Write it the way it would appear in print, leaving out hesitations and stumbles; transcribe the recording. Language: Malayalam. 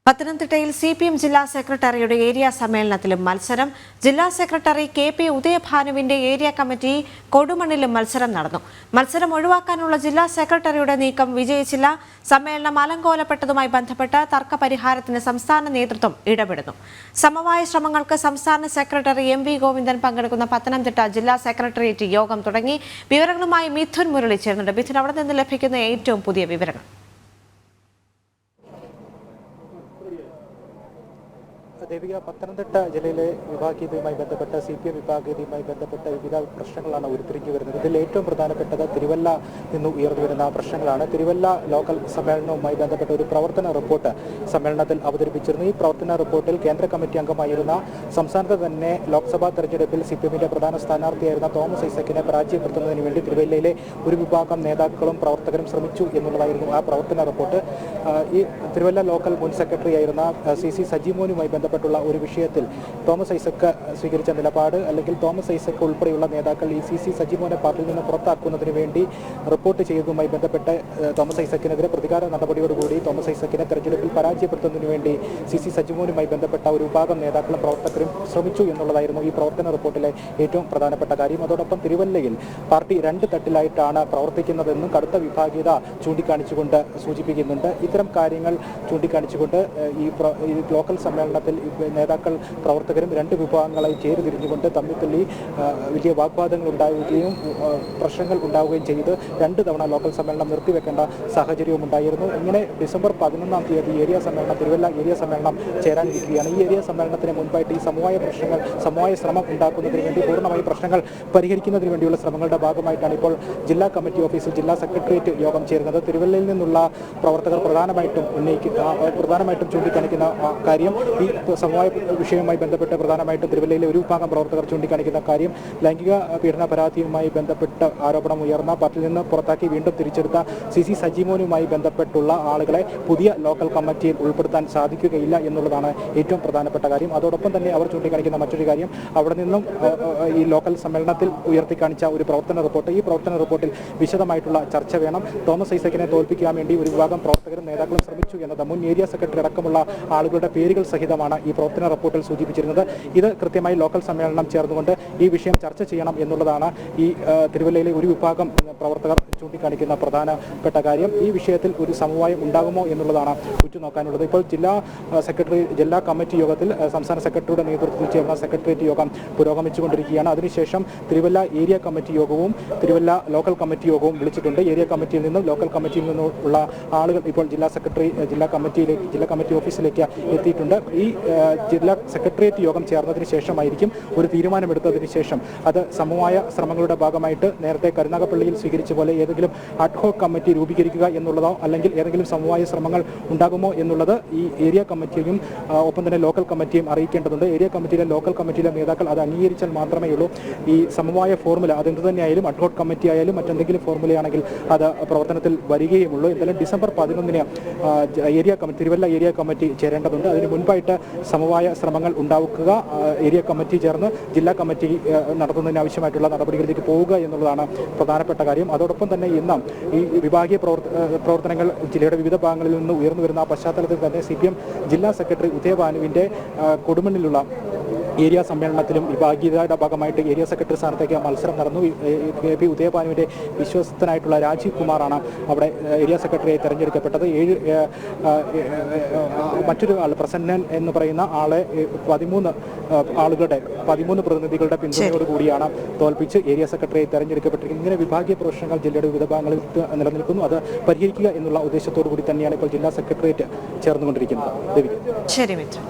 പത്തനംതിട്ടയിൽ CPM ജില്ലാ സെക്രട്ടറിയുടെ ഏരിയ സമ്മേളനത്തിലും മത്സരം. ജില്ലാ സെക്രട്ടറി KP ഉദയഭാനുവിന്റെ ഏരിയ കമ്മിറ്റി കൊടുമണ്ണിലും മത്സരം നടന്നു. മത്സരം ഒഴിവാക്കാനുള്ള ജില്ലാ സെക്രട്ടറിയുടെ നീക്കം വിജയിച്ചില്ല. സമ്മേളനം അലങ്കോലപ്പെട്ടതുമായി ബന്ധപ്പെട്ട് തർക്ക പരിഹാരത്തിന് സംസ്ഥാന നേതൃത്വം ഇടപെടുന്നു. സമവായ ശ്രമങ്ങൾക്ക് സംസ്ഥാന സെക്രട്ടറി MV ഗോവിന്ദൻ പങ്കെടുക്കുന്ന പത്തനംതിട്ട ജില്ലാ സെക്രട്ടേറിയറ്റ് യോഗം തുടങ്ങി. വിവരങ്ങളുമായി മിഥുൻ മുരളി ചേർന്നുണ്ട്. മിഥുൻ, അവിടെ നിന്ന് ലഭിക്കുന്ന ഏറ്റവും പുതിയ വിവരങ്ങൾ. ദേവിക, പത്തനംതിട്ട ജില്ലയിലെ വിഭാഗീയതയുമായി ബന്ധപ്പെട്ട CPM വിഭാഗീയതയുമായി ബന്ധപ്പെട്ട വിവിധ പ്രശ്നങ്ങളാണ് ഉരുത്തിരിഞ്ഞു വരുന്നത്. ഇതിൽ ഏറ്റവും പ്രധാനപ്പെട്ടത് തിരുവല്ല നിന്ന് ഉയർന്നു വരുന്ന പ്രശ്നങ്ങളാണ്. തിരുവല്ല ലോക്കൽ സമ്മേളനവുമായി ബന്ധപ്പെട്ട ഒരു പ്രവർത്തന റിപ്പോർട്ട് സമ്മേളനത്തിൽ അവതരിപ്പിച്ചിരുന്നു. ഈ പ്രവർത്തന റിപ്പോർട്ടിൽ കേന്ദ്ര കമ്മിറ്റി അംഗമായിരുന്ന സംസ്ഥാനത്ത് തന്നെ ലോക്സഭാ തെരഞ്ഞെടുപ്പിൽ CPMന്റെ പ്രധാന സ്ഥാനാർത്ഥിയായിരുന്ന തോമസ് ഐസക്കിനെ പരാജയപ്പെടുത്തുന്നതിന് വേണ്ടി തിരുവല്ലയിലെ ഒരു വിഭാഗം നേതാക്കളും പ്രവർത്തകരും ശ്രമിച്ചു എന്നുള്ളതായിരുന്നു ആ പ്രവർത്തന റിപ്പോർട്ട്. ഈ തിരുവല്ല ലോക്കൽ മുൻ സെക്രട്ടറി ആയിരുന്ന CC സജിമോനുമായി ബന്ധപ്പെട്ടുള്ള ഒരു വിഷയത്തിൽ തോമസ് ഐസക് സ്വീകരിച്ച നിലപാട്, അല്ലെങ്കിൽ തോമസ് ഐസക് ഉൾപ്പെടെയുള്ള നേതാക്കൾ ഈ CC സജിമോനെ പാർട്ടിയിൽ നിന്ന് പുറത്താക്കുന്നതിന് വേണ്ടി റിപ്പോർട്ട് ചെയ്തതുമായി ബന്ധപ്പെട്ട് തോമസ് ഐസക്കിനെതിരെ പ്രതികാര നടപടിയോടുകൂടി തോമസ് ഐസക്കിനെ തെരഞ്ഞെടുപ്പിൽ പരാജയപ്പെടുത്തുന്നതിന് വേണ്ടി CC സജിമോനുമായി ബന്ധപ്പെട്ട ഒരു വിഭാഗം നേതാക്കളും പ്രവർത്തകരും ശ്രമിച്ചു എന്നുള്ളതായിരുന്നു ഈ പ്രവർത്തന റിപ്പോർട്ടിലെ ഏറ്റവും പ്രധാനപ്പെട്ട കാര്യം. അതോടൊപ്പം തിരുവല്ലയിൽ പാർട്ടി രണ്ട് തട്ടിലായിട്ടാണ് പ്രവർത്തിക്കുന്നതെന്നും കടുത്ത വിഭാഗീയത ചൂണ്ടിക്കാണിച്ചുകൊണ്ട് സൂചിപ്പിക്കുന്നുണ്ട്. ഇത്തരം കാര്യങ്ങൾ ചൂണ്ടിക്കാണിച്ചുകൊണ്ട് ഈ ലോക്കൽ സമ്മേളനത്തിൽ നേതാക്കൾ പ്രവർത്തകരും രണ്ട് വിഭാഗങ്ങളായി ചേരിതിരിഞ്ഞുകൊണ്ട് തമ്മിൽ തല്ലി വലിയ വാഗ്വാദങ്ങൾ ഉണ്ടാവുകയും പ്രശ്നങ്ങൾ ഉണ്ടാവുകയും ചെയ്ത് രണ്ട് തവണ ലോക്കൽ സമ്മേളനം നിർത്തിവെക്കേണ്ട സാഹചര്യവും ഉണ്ടായിരുന്നു. ഇങ്ങനെ ഡിസംബർ 11-ാം തീയതി ഏരിയ സമ്മേളനം, തിരുവല്ല ഏരിയ സമ്മേളനം ചേരാനിരിക്കുകയാണ്. ഈ ഏരിയ സമ്മേളനത്തിന് മുൻപായിട്ട് ഈ സമവായ ശ്രമം ഉണ്ടാക്കുന്നതിന് വേണ്ടി, പൂർണ്ണമായി പ്രശ്നങ്ങൾ പരിഹരിക്കുന്നതിന് വേണ്ടിയുള്ള ശ്രമങ്ങളുടെ ഭാഗമായിട്ടാണ് ഇപ്പോൾ ജില്ലാ കമ്മിറ്റി ഓഫീസിൽ ജില്ലാ സെക്രട്ടേറിയറ്റ് യോഗം ചേരുന്നത്. തിരുവല്ലയിൽ നിന്നുള്ള പ്രവർത്തകർ പ്രധാനമായിട്ടും ചൂണ്ടിക്കാണിക്കുന്ന കാര്യം, ഈ സമവായ വിഷയവുമായി ബന്ധപ്പെട്ട് പ്രധാനമായിട്ടും തിരുവല്ലയിലെ ഒരു വിഭാഗം പ്രവർത്തകർ ചൂണ്ടിക്കാണിക്കുന്ന കാര്യം, ലൈംഗിക പീഡന പരാതിയുമായി ബന്ധപ്പെട്ട് ആരോപണം ഉയർന്ന, പാർട്ടിയിൽ നിന്ന് പുറത്താക്കി വീണ്ടും തിരിച്ചെടുത്ത CC സജിമോനുമായി ബന്ധപ്പെട്ടുള്ള ആളുകളെ പുതിയ ലോക്കൽ കമ്മിറ്റിയിൽ ഉൾപ്പെടുത്താൻ സാധിക്കുകയില്ല എന്നുള്ളതാണ് ഏറ്റവും പ്രധാനപ്പെട്ട കാര്യം. അതോടൊപ്പം തന്നെ അവർ ചൂണ്ടിക്കാണിക്കുന്ന മറ്റൊരു കാര്യം, അവിടെ നിന്നും ഈ ലോക്കൽ സമ്മേളനത്തിൽ ഉയർത്തിക്കാണിച്ച ഒരു പ്രവർത്തന റിപ്പോർട്ട്, ഈ പ്രവർത്തന റിപ്പോർട്ടിൽ വിശദമായിട്ടുള്ള ചർച്ച വേണം. തോമസ് ഐസക്കിനെ തോൽപ്പിക്കാൻ വേണ്ടി ഒരു വിഭാഗം പ്രവർത്തകരും നേതാക്കളും ശ്രമിച്ചു എന്നത് മുൻ ഏരിയ സെക്രട്ടറി അടക്കമുള്ള ആളുകളുടെ പേരുകൾ സഹിതമാണ് ഈ പ്രവർത്തന റിപ്പോർട്ടിൽ സൂചിപ്പിച്ചിരുന്നത്. ഇത് കൃത്യമായി ലോക്കൽ സമ്മേളനം ചേർന്നുകൊണ്ട് ഈ വിഷയം ചർച്ച ചെയ്യണം എന്നുള്ളതാണ് ഈ തിരുവല്ലയിലെ ഒരു വിഭാഗം പ്രവർത്തകർ ചൂണ്ടിക്കാണിക്കുന്ന പ്രധാനപ്പെട്ട കാര്യം. ഈ വിഷയത്തിൽ ഒരു സമവായം ഉണ്ടാകുമോ എന്നുള്ളതാണ് ഉറ്റുനോക്കാനുള്ളത്. ഇപ്പോൾ ജില്ലാ കമ്മിറ്റി യോഗത്തിൽ സംസ്ഥാന സെക്രട്ടറിയുടെ നേതൃത്വത്തിൽ ചേർന്ന സെക്രട്ടേറിയറ്റ് യോഗം പുരോഗമിച്ചുകൊണ്ടിരിക്കുകയാണ്. അതിനുശേഷം തിരുവല്ല ഏരിയ കമ്മിറ്റി യോഗവും തിരുവല്ല ലോക്കൽ കമ്മിറ്റി യോഗവും വിളിച്ചിട്ടുണ്ട്. ഏരിയ കമ്മിറ്റിയിൽ നിന്നും ലോക്കൽ കമ്മിറ്റിയിൽ നിന്നുള്ള ആളുകൾ ഇപ്പോൾ ജില്ലാ കമ്മിറ്റി ഓഫീസിലേക്ക് എത്തിയിട്ടുണ്ട്. ഈ ജില്ലാ സെക്രട്ടേറിയറ്റ് യോഗം ചേർന്നതിന് ശേഷമായിരിക്കും ഒരു തീരുമാനമെടുത്തതിന് ശേഷം അത് സമവായ ശ്രമങ്ങളുടെ ഭാഗമായിട്ട് നേരത്തെ കരുനാഗപ്പള്ളിയിൽ സ്വീകരിച്ച പോലെ ഏതെങ്കിലും അഡ്ഹോക് കമ്മിറ്റി രൂപീകരിക്കുക എന്നുള്ളതോ, അല്ലെങ്കിൽ ഏതെങ്കിലും സമവായ ശ്രമങ്ങൾ ഉണ്ടാകുമോ എന്നുള്ളത് ഈ ഏരിയ കമ്മിറ്റിയും ഒപ്പം തന്നെ ലോക്കൽ കമ്മിറ്റിയും അറിയിക്കേണ്ടതുണ്ട്. ഏരിയ കമ്മിറ്റിയിലെ ലോക്കൽ കമ്മിറ്റിയിലെ നേതാക്കൾ അത് അംഗീകരിച്ചാൽ മാത്രമേ ഉള്ളൂ ഈ സമവായ ഫോർമുല, അതെന്ത് തന്നെയായാലും അഡ്ഹോക് കമ്മിറ്റി ആയാലും മറ്റെന്തെങ്കിലും ഫോർമുലയാണെങ്കിൽ അത് പ്രവർത്തനത്തിൽ വരികയുമുള്ളൂ. എന്തായാലും ഡിസംബർ 11-ന് തിരുവല്ല ഏരിയ കമ്മിറ്റി ചേരേണ്ടതുണ്ട്. അതിന് മുൻപായിട്ട് സമവായ ശ്രമങ്ങൾ ഉണ്ടാക്കുക, ഏരിയ കമ്മിറ്റി ചേർന്ന് ജില്ലാ കമ്മിറ്റി നടത്തുന്നതിന് ആവശ്യമായിട്ടുള്ള നടപടികളിലേക്ക് പോവുക എന്നുള്ളതാണ് പ്രധാനപ്പെട്ട കാര്യം. അതോടൊപ്പം തന്നെ ഇന്ന് ഈ വിഭാഗീയ പ്രവർത്തനങ്ങൾ ജില്ലയുടെ വിവിധ ഭാഗങ്ങളിൽ നിന്ന് ഉയർന്നു വരുന്ന പശ്ചാത്തലത്തിൽ തന്നെ CPM ജില്ലാ സെക്രട്ടറി ഉദയഭാനുവിന്റെ കൊടുമണ്ണിലുള്ള ഏരിയ സമ്മേളനത്തിലും വിഭാഗീയതയുടെ ഭാഗമായിട്ട് ഏരിയ സെക്രട്ടറി സ്ഥാനത്തേക്ക് മത്സരം നടന്നു. KP ഉദയഭാനുവിന്റെ വിശ്വസ്തനായിട്ടുള്ള രാജീവ് കുമാറാണ് അവിടെ ഏരിയ സെക്രട്ടറിയായി തെരഞ്ഞെടുക്കപ്പെട്ടത്. മറ്റൊരു ആൾ പ്രസന്നൻ എന്ന് പറയുന്ന ആളെ 13 പ്രതിനിധികളുടെ പിന്തുണയോടുകൂടിയാണ് തോൽപ്പിച്ച് ഏരിയ സെക്രട്ടറിയായി തെരഞ്ഞെടുക്കപ്പെട്ടിരിക്കുന്നത്. ഇങ്ങനെ വിഭാഗീയ പ്രശ്നങ്ങൾ ജില്ലയുടെ വിവിധ ഭാഗങ്ങളിൽ നിലനിൽക്കുന്നു. അത് പരിഹരിക്കുക എന്നുള്ള ഉദ്ദേശത്തോടു കൂടി തന്നെയാണ് ഇപ്പോൾ ജില്ലാ സെക്രട്ടേറിയറ്റ് ചേർന്നുകൊണ്ടിരിക്കുന്നത്. ശരി മിത്ര.